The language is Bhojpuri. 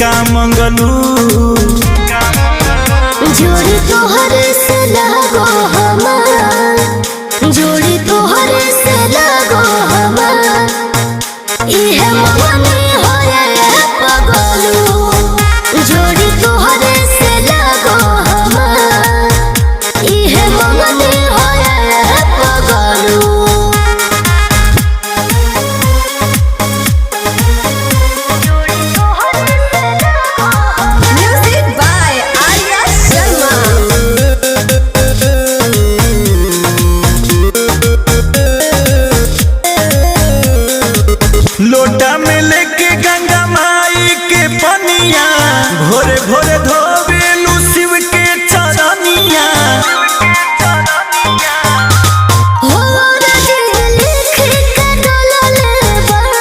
का मंगलू जोड़ी तोहर से लगो हमार, जोड़ी तोहर से लगो हमार, इहे मगनी होए पगलू। जोड़ी तोहर से लगो हमार, इहे मगनी होए पगलू। Music by Arya Sharma. लोटा में लेके गंगा माई के पनिया भोरे भोरे धो